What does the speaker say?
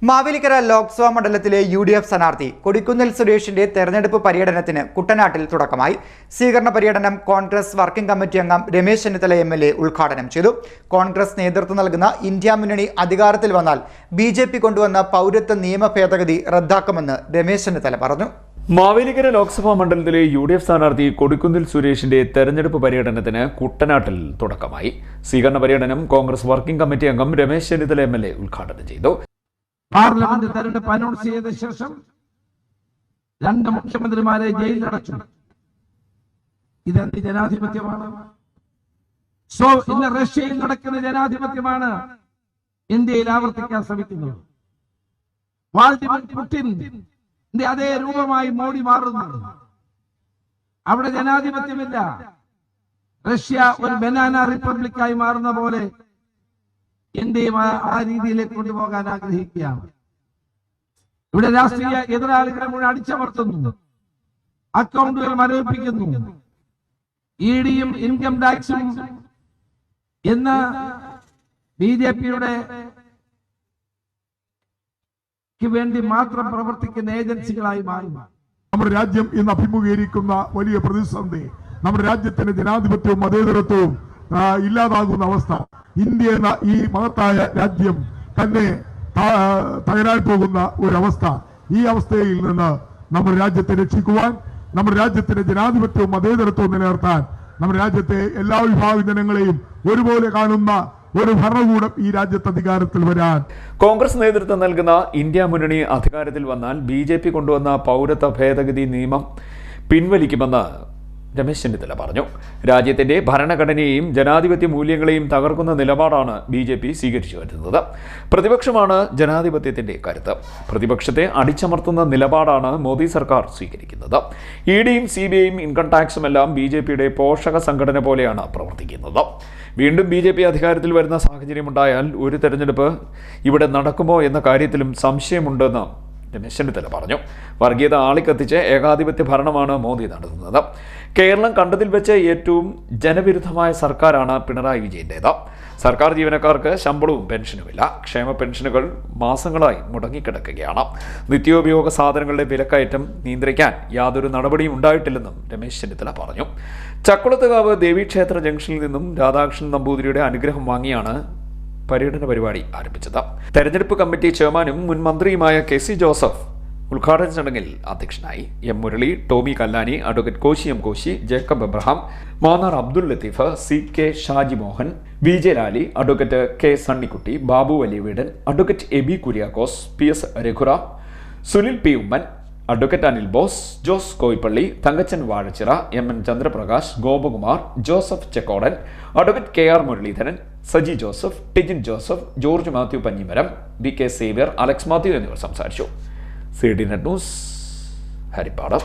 മാവേലിക്കര ലോക്സഭാ മണ്ഡലത്തിലെ UDF സ്ഥാനാർത്ഥി കൊടിക്കുന്നിൽ സുരേഷിന്റെ തെരഞ്ഞെടുപ്പ് പര്യടനത്തിന് കുട്ടനാട്ടിൽ തുടക്കമായി. സ്വീകരണ പര്യടനം കോൺഗ്രസ് വർക്കിംഗ് കമ്മിറ്റി അംഗം രമേശ് ചെന്നിത്തല MLA ഉദ്ഘാടനം ചെയ്തു. കോൺഗ്രസ് നേതൃത്വം നൽകുന്ന ഇന്ത്യ മുന്നണി അധികാരത്തിൽ വന്നാൽ BJP കൊണ്ടുവന്ന പൗരത്വ നിയമ ഭേദഗതി റദ്ദാക്കുമെന്ന് രമേശ് ചെന്നിത്തല പറഞ്ഞു. മാവേലിക്കര ലോക്സഭാ മണ്ഡലത്തിലെ UDF സ്ഥാനാർത്ഥി കൊടിക്കുന്നിൽ സുരേഷിന്റെ തെരഞ്ഞെടുപ്പ് പര്യടനത്തിന് കുട്ടനാട്ടിൽ തുടക്കമായി. സ്വീകരണ പര്യടനം കോൺഗ്രസ് വർക്കിംഗ് കമ്മിറ്റി അംഗം രമേശ് ചെന്നിത്തല MLA ഉദ്ഘാടനം ചെയ്തു. പാർലമെന്റ് തെരഞ്ഞെടുപ്പ് അനൗൺസ് ചെയ്ത ശേഷം 2 മുഖ്യമന്ത്രിമാരെ ജയിലിലടച്ചു. ഇതെന്ത് ജനാധിപത്യമാണ്? ഇന്ന് റഷ്യയിൽ നടക്കുന്ന ജനാധിപത്യമാണ് ഇന്ത്യയിൽ ആവർത്തിക്കാൻ ശ്രമിക്കുന്നത്. വ്ളാഡിമിർ പുടിൻ അതേ രൂപമായി മോഡി മാറുന്നത്. അവിടെ ജനാധിപത്യമില്ല. റഷ്യ ഒരു ബനാന റിപ്പബ്ലിക്കായി മാറുന്ന പോലെ ഇന്ത്യയും ആ രീതിയിലേക്ക് കൊണ്ടുപോകാൻ ആഗ്രഹിക്കുകയാണ്. ഇവിടെ രാഷ്ട്രീയ എതിരാളികളെ മുഴുവൻ അടിച്ചമർത്തുന്നു, അക്കൗണ്ടുകൾ മരവിപ്പിക്കുന്നു. EDയും ഇൻകം ടാക്സും എന്ന് BJPയുടെ വേണ്ടി മാത്രം പ്രവർത്തിക്കുന്ന ഏജൻസികളായി മാറുന്നു. നമ്മുടെ രാജ്യം ഇന്ന് അഭിമുഖീകരിക്കുന്ന വലിയ പ്രതിസന്ധി, നമ്മുടെ രാജ്യത്തിന്റെ ജനാധിപത്യവും മതേതരത്വവും ഇല്ലാതാകുന്ന അവസ്ഥ, ഇന്ത്യ എന്ന ഈ മഹത്തായ രാജ്യം തന്നെ തകരാൻ പോകുന്ന ഒരവസ്ഥ. ഈ അവസ്ഥയിൽ നിന്ന് നമ്മുടെ രാജ്യത്തെ രക്ഷിക്കുവാൻ, നമ്മുടെ രാജ്യത്തിന്റെ ജനാധിപത്യവും മതേതരത്വവും നിലനിർത്താൻ, നമ്മുടെ രാജ്യത്തെ എല്ലാ വിഭാഗം ജനങ്ങളെയും ഒരുപോലെ കാണുന്ന ഒരു ഭരണകൂടം ഈ രാജ്യത്ത് അധികാരത്തിൽ വരാൻ കോൺഗ്രസ് നേതൃത്വം നൽകുന്ന ഇന്ത്യ മുന്നണി അധികാരത്തിൽ വന്നാൽ BJP കൊണ്ടുവന്ന പൗരത്വ ഭേദഗതി നിയമം പിൻവലിക്കുമെന്ന് രമേശ് ചെന്നിത്തല പറഞ്ഞു. രാജ്യത്തിന്റെ ഭരണഘടനയെയും ജനാധിപത്യ മൂല്യങ്ങളെയും തകർക്കുന്ന നിലപാടാണ് BJP സ്വീകരിച്ചു വരുന്നത്. പ്രതിപക്ഷമാണ് ജനാധിപത്യത്തിന്റെ കരുത്ത്. പ്രതിപക്ഷത്തെ അടിച്ചമർത്തുന്ന നിലപാടാണ് മോദി സർക്കാർ സ്വീകരിക്കുന്നത്. EDയും CBIയും ഇൻകം ടാക്സും എല്ലാം BJPയുടെ പോഷക സംഘടന പോലെയാണ് പ്രവർത്തിക്കുന്നത്. വീണ്ടും BJP അധികാരത്തിൽ വരുന്ന സാഹചര്യമുണ്ടായാൽ ഒരു തെരഞ്ഞെടുപ്പ് ഇവിടെ നടക്കുമോ എന്ന കാര്യത്തിലും സംശയമുണ്ടെന്ന് രമേശ് ചെന്നിത്തല പറഞ്ഞു. വർഗീയത ആളിക്കത്തിച്ച് ഏകാധിപത്യ ഭരണമാണ് മോദി നടത്തുന്നത്. കേരളം കണ്ടതിൽ വെച്ച് ഏറ്റവും ജനവിരുദ്ധമായ സർക്കാരാണ് പിണറായി വിജയൻ്റേത്. സർക്കാർ ജീവനക്കാർക്ക് ശമ്പളവും പെൻഷനുമില്ല. ക്ഷേമ പെൻഷനുകൾ മാസങ്ങളായി മുടങ്ങിക്കിടക്കുകയാണ്. നിത്യോപയോഗ സാധനങ്ങളുടെ വിലക്കയറ്റം നിയന്ത്രിക്കാൻ യാതൊരു നടപടിയും ഉണ്ടായിട്ടില്ലെന്നും രമേശ് ചെന്നിത്തല പറഞ്ഞു. ചക്കുളത്തുകാവ് ദേവീക്ഷേത്ര ജംഗ്ഷനിൽ നിന്നും രാധാകൃഷ്ണൻ നമ്പൂതിരിയുടെ അനുഗ്രഹം വാങ്ങിയാണ് പര്യടന പരിപാടി ആരംഭിച്ചത്. തെരഞ്ഞെടുപ്പ് കമ്മിറ്റി ചെയർമാനും മുൻ മന്ത്രിയുമായ KC ജോസഫ് ഉദ്ഘാടന ചടങ്ങിൽ അധ്യക്ഷനായി. M Murali, Tommy Kallani, advocate Koshy M Koshy, Jacob Abraham, Mannar Abdul Latheef, CK Shaji Mohan, VJ Lali, advocate K Sunnykutty, Babu Valiyaveedan, advocate Aby Kuriakose, PS Raghuram, Sunil P Oommen, advocate Anil Bose, Jose Koippally, Thankachan Vazhachira, MN Chandraprakash, Gopakumar, Joseph Chekkodan, advocate KR Muraleedharan, Saji Joseph, Tijin Joseph, George Mathew Panjimaram, BK Xavier, Alex Mathew എന്നിവർ സംസാരിച്ചു. CDNet news, Harippad.